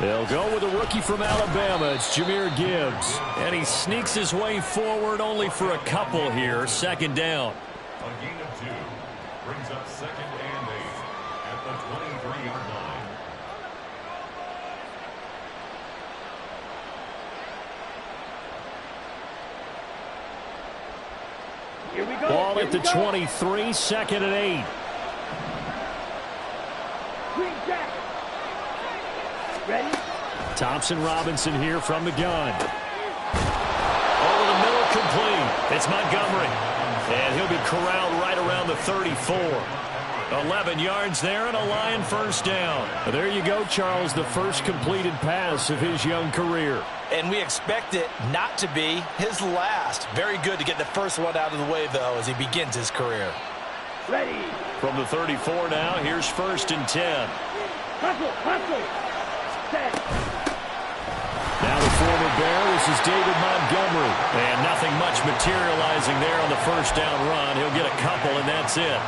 They'll go with a rookie from Alabama. It's Jahmyr Gibbs. And he sneaks his way forward only for a couple here. Second down. A gain of 2 brings up 2nd and 8 at the 23-yard line. Here we go. Ball at the 23, 2nd and 8. Green jack. Ready? Thompson Robinson here from the gun. Over the middle, complete. It's Montgomery. And he'll be corralled right around the 34. 11 yards there and a Lion first down. There you go, Charles, the first completed pass of his young career. And we expect it not to be his last. Very good to get the first one out of the way, though, as he begins his career. Ready. From the 34 now, here's 1st and 10. Hustle. Set. Now the former Bear, this is David Montgomery. And nothing much materializing there on the first down run. He'll get a couple, and that's it.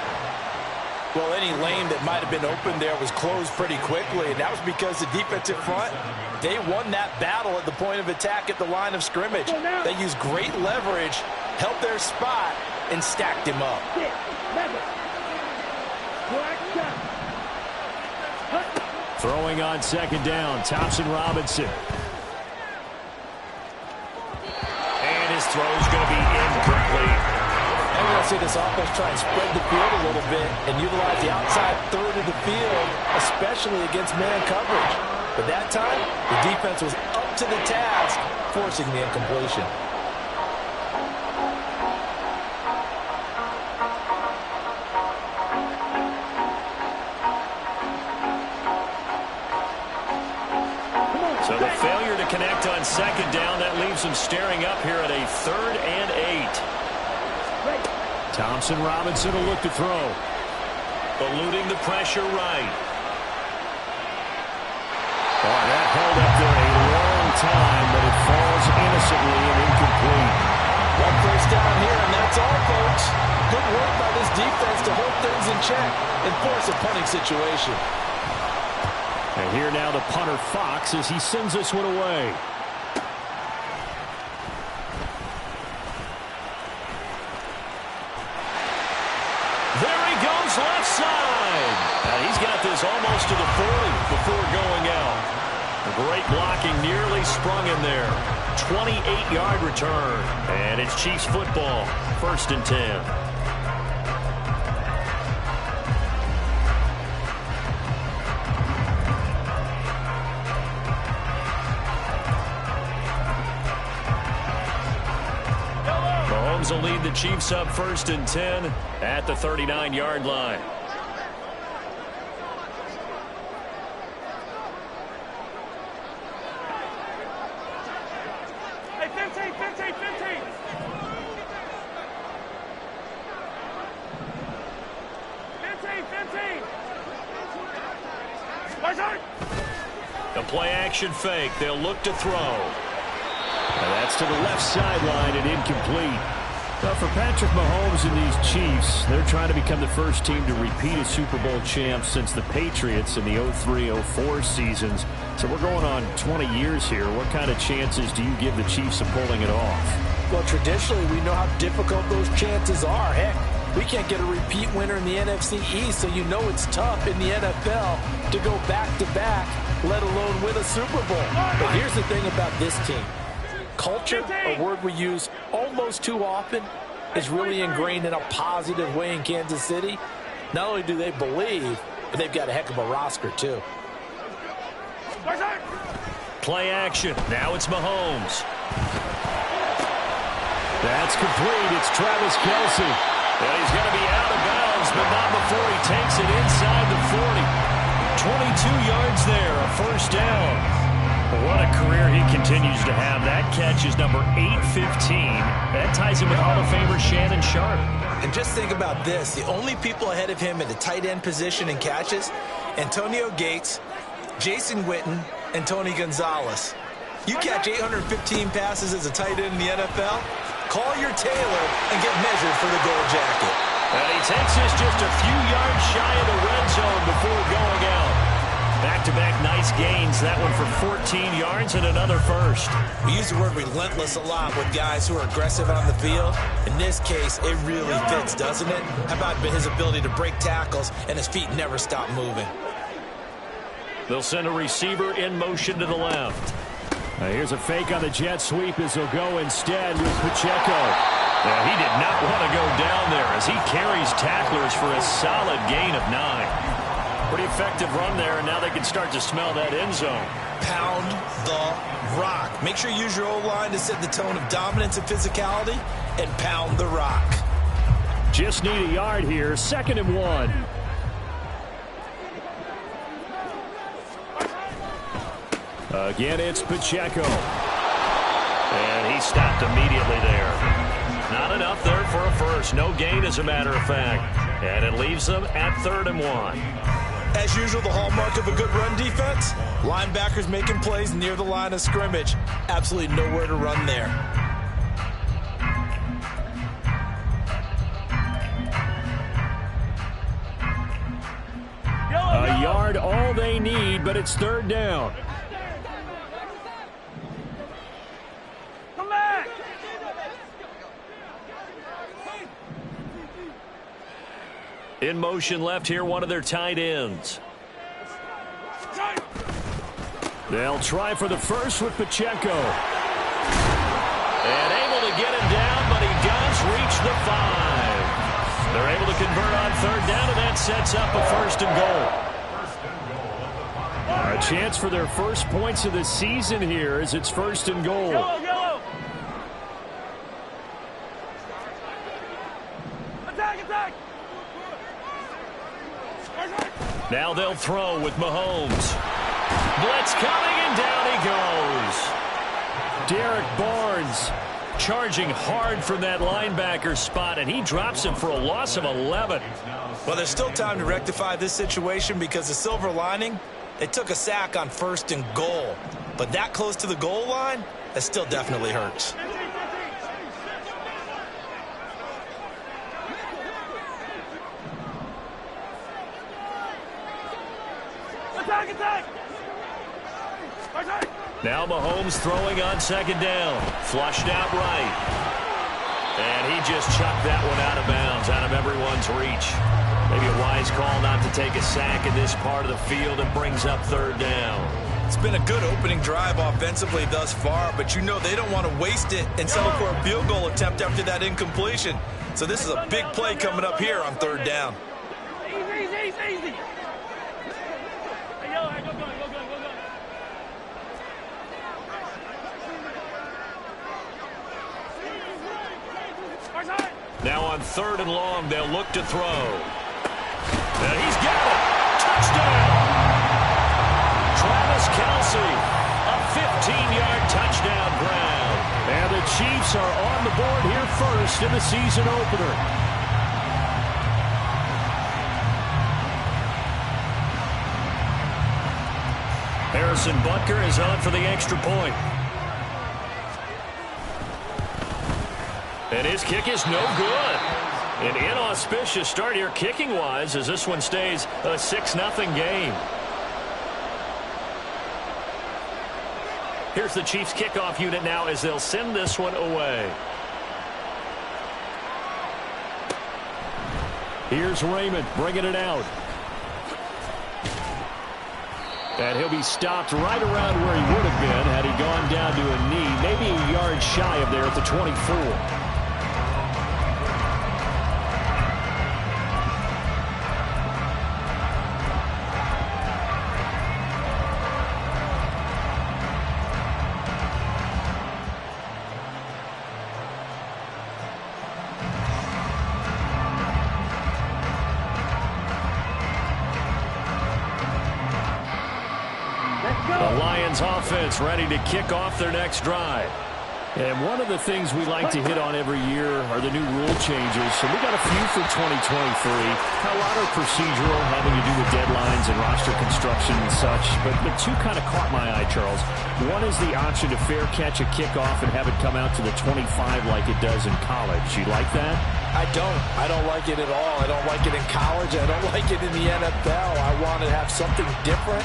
Well, any lane that might have been open there was closed pretty quickly, and that was because the defensive front, they won that battle at the point of attack at the line of scrimmage. They used great leverage, held their spot, and stacked him up. Throwing on 2nd down, Thompson Robinson. And his throw's going to be incomplete. And we're going to see this offense try and spread the field a little bit and utilize the outside third of the field, especially against man coverage. But that time, the defense was up to the task, forcing the incompletion. So the failure to connect on 2nd down, that leaves him staring up here at a 3rd and 8. Thompson Robinson will look to throw. Eluding the pressure right. Oh, that held up there a long time, but it falls innocently and incomplete. One first down here, and that's all, folks. Good work by this defense to hold things in check and force a punting situation. And here now the punter Fox as he sends this one away. There he goes left side. And he's got this almost to the 40 before going out. Great blocking, nearly sprung him there. 28-yard return. And it's Chiefs football. 1st and 10. Will lead the Chiefs up 1st and 10 at the 39-yard line. Hey, 15. 15. The play action fake. They'll look to throw. And that's to the left sideline and incomplete. Well, for Patrick Mahomes and these Chiefs, they're trying to become the first team to repeat as Super Bowl champs since the Patriots in the 03-04 seasons. So we're going on 20 years here. What kind of chances do you give the Chiefs of pulling it off? Well, traditionally, we know how difficult those chances are. Heck, we can't get a repeat winner in the NFC East, so you know it's tough in the NFL to go back-to-back, let alone win a Super Bowl. But here's the thing about this team. Culture, a word we use almost too often, is really ingrained in a positive way in Kansas City. Not only do they believe, but they've got a heck of a roster, too. Play action. Now it's Mahomes. That's complete. It's Travis Kelce. And he's going to be out of bounds, but not before he takes it inside the 40. 22 yards there, a first down. What a career he continues to have. That catch is number 815. That ties him with Hall of Famer Shannon Sharpe. And just think about this. The only people ahead of him in the tight end position in catches, Antonio Gates, Jason Witten, and Tony Gonzalez. You catch 815 passes as a tight end in the NFL, call your tailor and get measured for the gold jacket. And he takes this just a few yards shy of the red zone before going out. Back-to-back nice Nice gains. That one for 14 yards and another first. We use the word relentless a lot with guys who are aggressive on the field. In this case, it really fits, doesn't it? How about his ability to break tackles and his feet never stop moving? They'll send a receiver in motion to the left. Here's a fake on the jet sweep as he'll go instead with Pacheco. He did not want to go down there as he carries tacklers for a solid gain of 9. Pretty effective run there, and now they can start to smell that end zone. Pound the rock. Make sure you use your O-line to set the tone of dominance and physicality, and pound the rock. Just need a yard here. 2nd and 1. Again, it's Pacheco. And he stopped immediately there. Not enough there for a first. No gain, as a matter of fact. And it leaves them at 3rd and 1. As usual, the hallmark of a good run defense, linebackers making plays near the line of scrimmage. Absolutely nowhere to run there. A yard, all they need, but it's 3rd down. Come back! In motion left here, one of their tight ends. They'll try for the first with Pacheco. And able to get him down, but he does reach the 5. They're able to convert on 3rd down, and that sets up a 1st and goal. A chance for their first points of the season here as it's 1st and goal. Yellow! Attack! Now they'll throw with Mahomes. Blitz coming, and down he goes. Derek Barnes charging hard from that linebacker spot, and he drops him for a loss of 11. Well, there's still time to rectify this situation because the silver lining, they took a sack on 1st and goal. But that close to the goal line, that still definitely hurts. Attack! Now Mahomes throwing on 2nd down. Flushed out right. And he just chucked that one out of bounds, out of everyone's reach. Maybe a wise call not to take a sack in this part of the field, and brings up 3rd down. It's been a good opening drive offensively thus far, but you know they don't want to waste it and settle for a field goal attempt after that incompletion. So this is a big play coming up here on 3rd down. Easy! Hey, go. Now on 3rd and long, they'll look to throw. And he's got it. Touchdown! Travis Kelce, a 15-yard touchdown ground. And the Chiefs are on the board here first in the season opener. Harrison Butker is on for the extra point. And his kick is no good. An inauspicious start here kicking-wise as this one stays a 6-0 game. Here's the Chiefs kickoff unit now as they'll send this one away. Here's Raymond bringing it out. And he'll be stopped right around where he would have been had he gone down to a knee, maybe a yard shy of there at the 24. The Lions offense ready to kick off their next drive. And one of the things we like to hit on every year are the new rule changes. So we got a few for 2023. A lot are procedural, having to do with deadlines and roster construction and such. But two kind of caught my eye, Charles. One is the option to fair catch a kickoff and have it come out to the 25 like it does in college. You like that? I don't. I don't like it at all. I don't like it in college. I don't like it in the NFL. I want to have something different.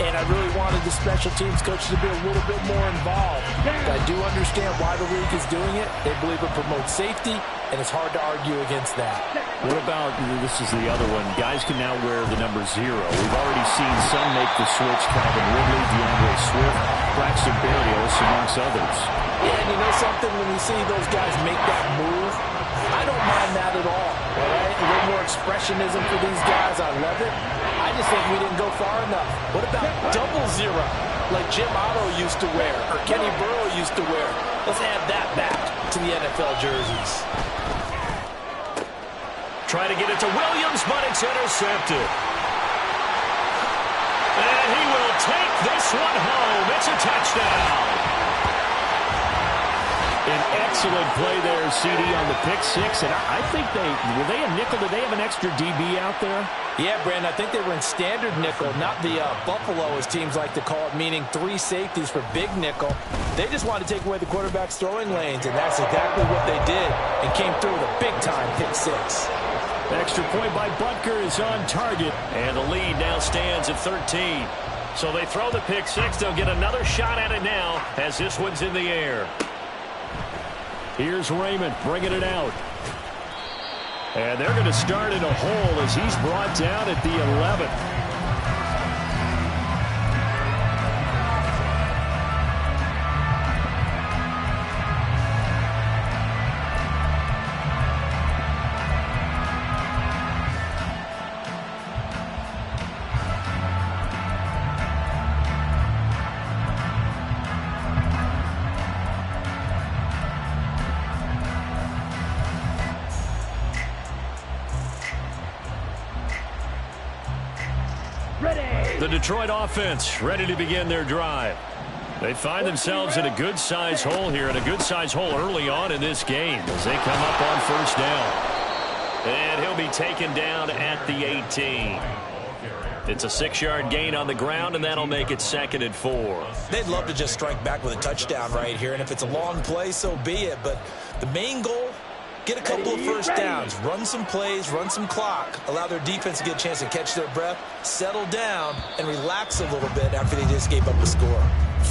And I really wanted the special teams coach to be a little bit more involved. But I do understand why the league is doing it. They believe it promotes safety, and it's hard to argue against that. What about, this is the other one, guys can now wear the number 0. We've already seen some make the switch, Calvin Ridley, DeAndre Swift, Braxton Berrios, amongst others. Yeah, and you know something, when we see those guys make that move, I don't mind that at all. All right? A little more expressionism for these guys. I love it. I just think we didn't go far enough. What about double 0, like Jim Otto used to wear, or Kenny Burrow used to wear? Let's add that back to the NFL jerseys. Try to get it to Williams, but it's intercepted. And he will take this one home. It's a touchdown. An excellent play there, CD, on the pick 6. And I think were they a nickel? Did they have an extra DB out there? Yeah, Brandon, I think they were in standard nickel, not the Buffalo, as teams like to call it, meaning 3 safeties for big nickel. They just wanted to take away the quarterback's throwing lanes, and that's exactly what they did, and came through with a big-time pick 6. Extra point by Butker is on target, and the lead now stands at 13. So they throw the pick 6. They'll get another shot at it now as this one's in the air. Here's Raymond bringing it out. And they're going to start in a hole as he's brought down at the 11th. The Detroit offense ready to begin their drive. They find themselves in a good-sized hole here, and a good-sized hole early on in this game as they come up on first down. And he'll be taken down at the 18. It's a 6-yard gain on the ground, and that'll make it 2nd and 4. They'd love to just strike back with a touchdown right here, and if it's a long play, so be it. But the main goal, get a couple of first downs, run some plays, run some clock, allow their defense to get a chance to catch their breath, settle down, and relax a little bit after they just gave up a score.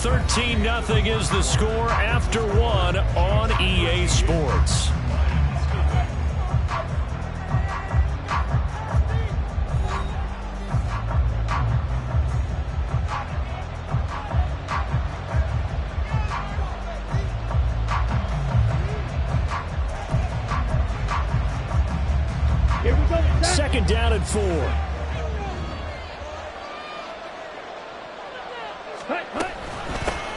13-0 is the score after 1 on EA Sports. Second down and 4.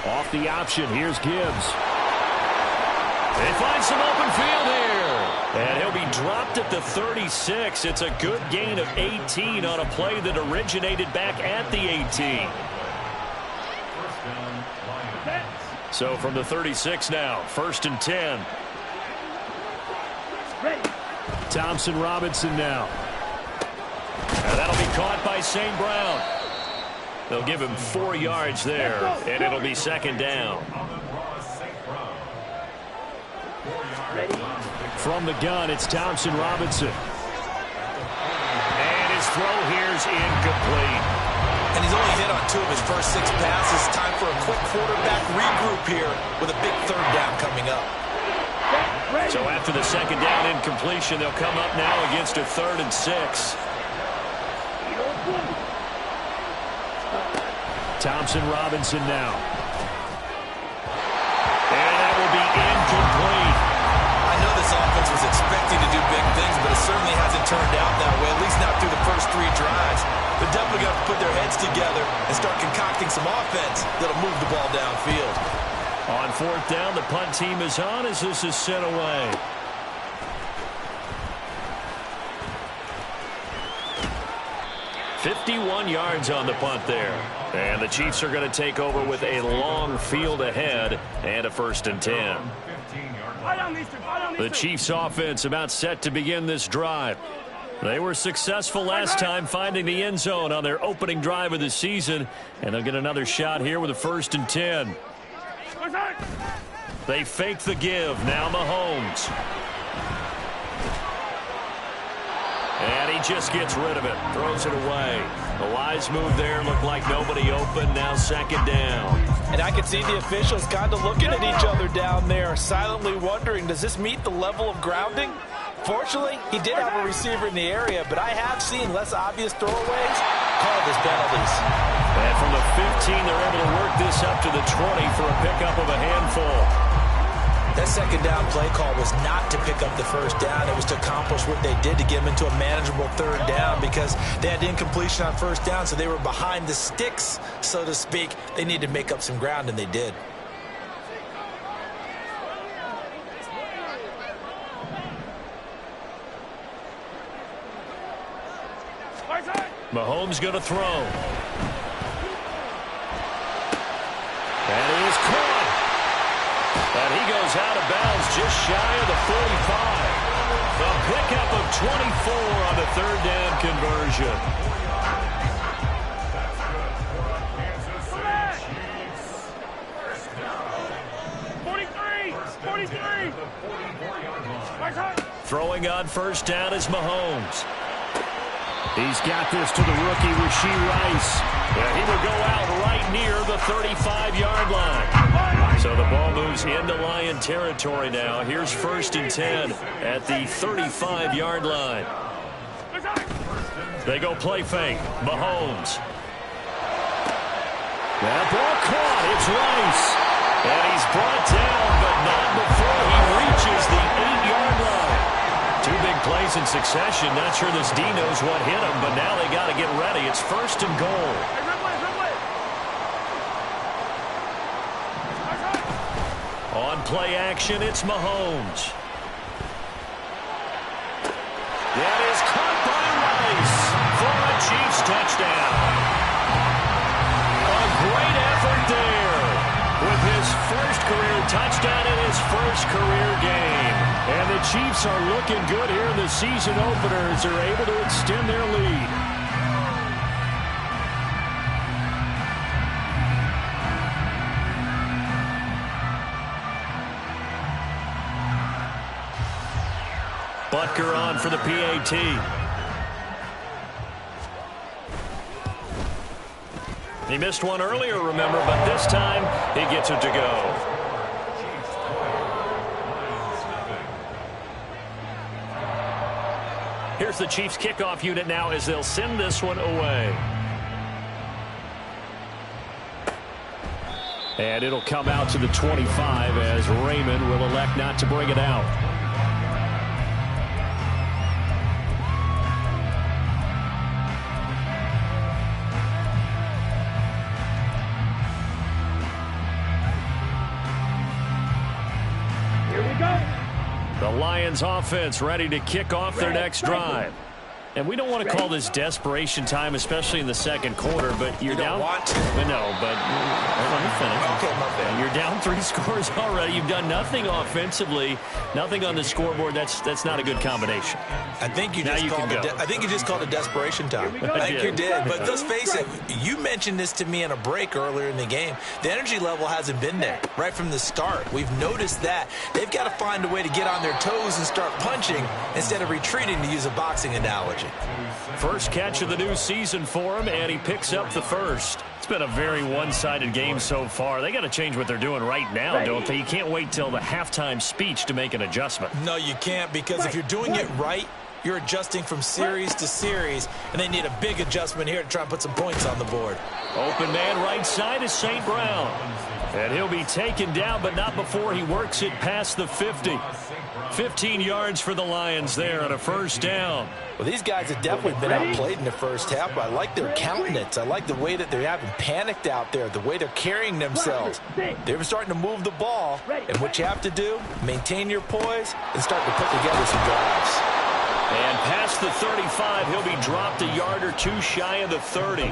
Off the option, here's Gibbs. They find some open field here. And he'll be dropped at the 36. It's a good gain of 18 on a play that originated back at the 18. So from the 36 now, 1st and 10. Thompson Robinson now. And that'll be caught by St. Brown. They'll give him 4 yards there, and it'll be 2nd down. From the gun, it's Thompson Robinson. And his throw here's incomplete. And he's only hit on 2 of his first 6 passes. Time for a quick quarterback regroup here with a big 3rd down coming up. So after the 2nd down incompletion, they'll come up now against a 3rd and 6. Thompson Robinson now. And that will be incomplete. I know this offense was expecting to do big things, but it certainly hasn't turned out that way, at least not through the first 3 drives. They're definitely going to put their heads together and start concocting some offense that'll move the ball downfield. On 4th down, the punt team is on as this is sent away. "51 yards on the punt there. And the Chiefs are going to take over with a long field ahead and a 1st and 10. The Chiefs offense about set to begin this drive. They were successful last time finding the end zone on their opening drive of the season, and they'll get another shot here with a 1st and 10. They fake the give. Now Mahomes. And he just gets rid of it. Throws it away. A wise move there. Looked like nobody open. Now second down. And I can see the officials kind of looking at each other down there, silently wondering, does this meet the level of grounding? Fortunately, he did have a receiver in the area, but I have seen less obvious throwaways called as penalties. And from the 15, they're able to work this up to the 20 for a pickup of a handful. That second down play call was not to pick up the first down. It was to accomplish what they did to get them into a manageable third down because they had incompletion on first down, so they were behind the sticks, so to speak. They needed to make up some ground, and they did. Mahomes going to throw. And he is caught. And he goes out of bounds just shy of the 45. The pickup of 24 on the third down conversion. Throwing on first down is Mahomes. He's got this to the rookie, Rashee Rice. And he will go out right near the 35-yard line. So the ball moves into Lion territory now. Here's 1st and 10 at the 35-yard line. They go play fake. Mahomes. That ball caught. It's Rice. And he's brought down, but not before he reaches the 8-yard line. 2 big plays in succession. Not sure this D knows what hit him, but now they got to get ready. It's 1st and goal. On play action, it's Mahomes. That is caught by Rice for a Chiefs touchdown. A great effort there with his first career touchdown in his first career game. And the Chiefs are looking good here in the season opener as they're able to extend their lead. Butker on for the PAT. He missed one earlier, remember, but this time he gets it to go. Here's the Chiefs kickoff unit now as they'll send this one away. And it'll come out to the 25 as Raymond will elect not to bring it out. The Lions offense ready to kick off their next drive. And we don't want to call this desperation time, especially in the second quarter, but you're down. Want to. No, but let me finish. Okay, my bad. You're down 3 scores already. You've done nothing offensively, nothing on the scoreboard. That's not a good combination. I think you just called it desperation time. I think you did. But let's face it, you mentioned this to me in a break earlier in the game. The energy level hasn't been there right from the start. We've noticed that. They've got to find a way to get on their toes and start punching instead of retreating, to use a boxing analogy. First catch of the new season for him, and he picks up the first. It's been a very one-sided game so far. They got to change what they're doing right now, don't they? You can't wait till the halftime speech to make an adjustment. No, you can't, because if you're doing it right, you're adjusting from series to series, and they need a big adjustment here to try and put some points on the board. Open man right side is St. Brown. And he'll be taken down, but not before he works it past the 50. 15 yards for the Lions there on a first down. Well, these guys have definitely been outplayed in the first half, but I like their countenance. I like the way that they haven't panicked out there, the way they're carrying themselves. They're starting to move the ball, and what you have to do, maintain your poise and start to put together some drives. And past the 35, he'll be dropped a yard or 2 shy of the 30.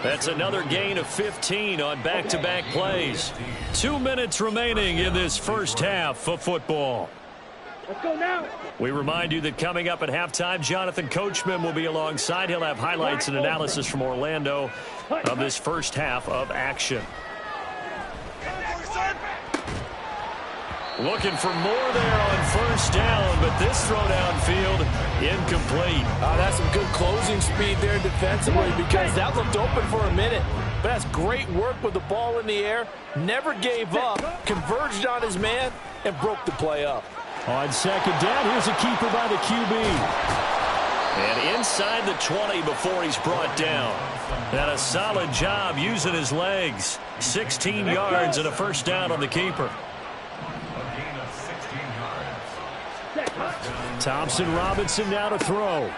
That's another gain of 15 on back-to-back plays. 2 minutes remaining in this first half of football. Let's go now. We remind you that coming up at halftime, Jonathan Coachman will be alongside. He'll have highlights and analysis from Orlando of this first half of action. Looking for more there on first down, but this throw downfield, incomplete. That's some good closing speed there defensively because that looked open for a minute. But that's great work with the ball in the air. Never gave up, converged on his man, and broke the play up. On second down, here's a keeper by the QB. And inside the 20 before he's brought down. And a solid job using his legs. 16 yards and a first down on the keeper. Thompson Robinson now to throw.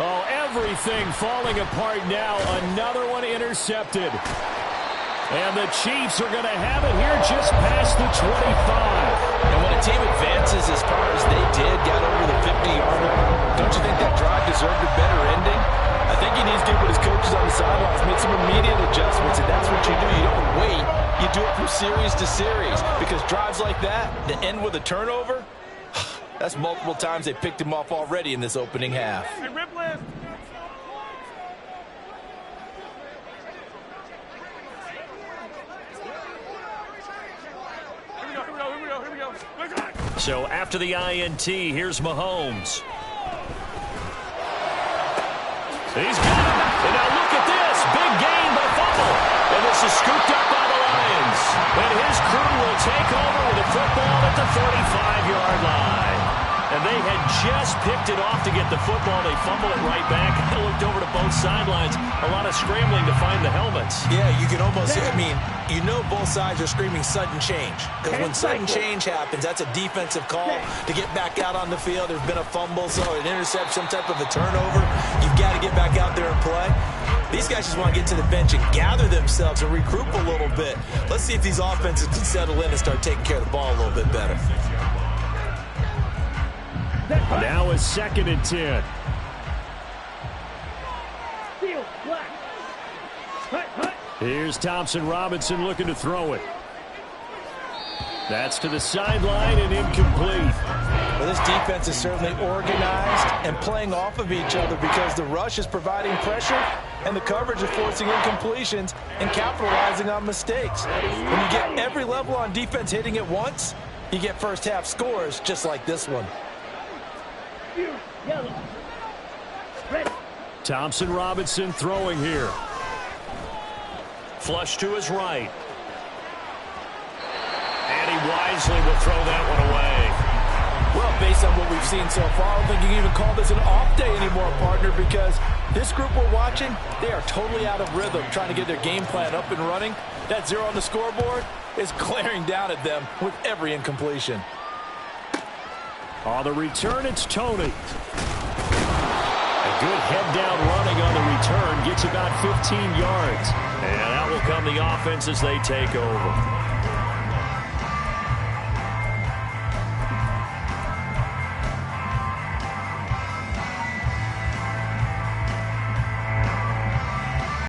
Oh, everything falling apart now. Another one intercepted. And the Chiefs are going to have it here just past the 25. And when a team advances as far as they did, got over the 50-yarder, don't you think that drive deserved a better ending? I think he needs to get with his coaches on the sidelines, make some immediate adjustments, and that's what you do. You don't wait. You do it from series to series because drives like that, to end with a turnover, that's multiple times they picked him off already in this opening half. Hey, rip list. Here we go. So after the INT, here's Mahomes. He's got him. And now look at this. Big gain by fumble. And this is scooped up by the Lions. And his crew will take over with the football at the 35-yard line. And they had just picked it off to get the football. They fumble it right back. They looked over to both sidelines. A lot of scrambling to find the helmets. Yeah, you can almost, you know both sides are screaming sudden change. Because when sudden change happens, that's a defensive call to get back out on the field. There's been a fumble, so an interception, some type of a turnover. You've got to get back out there and play. These guys just want to get to the bench and gather themselves and regroup a little bit. Let's see if these offenses can settle in and start taking care of the ball a little bit better. Now is 2nd and 10. Here's Thompson Robinson looking to throw it. That's to the sideline and incomplete. Well, this defense is certainly organized and playing off of each other because the rush is providing pressure and the coverage is forcing incompletions and capitalizing on mistakes. When you get every level on defense hitting at once, you get first half scores just like this one. Thompson Robinson throwing here. Flush to his right. And he wisely will throw that one away. Well, based on what we've seen so far, I don't think you can even call this an off day anymore, partner, because this group we're watching, they are totally out of rhythm, trying to get their game plan up and running. That 0 on the scoreboard is glaring down at them with every incompletion. On the return, it's Tony. A good head-down running on the return. Gets about 15 yards. And out will come the offense as they take over.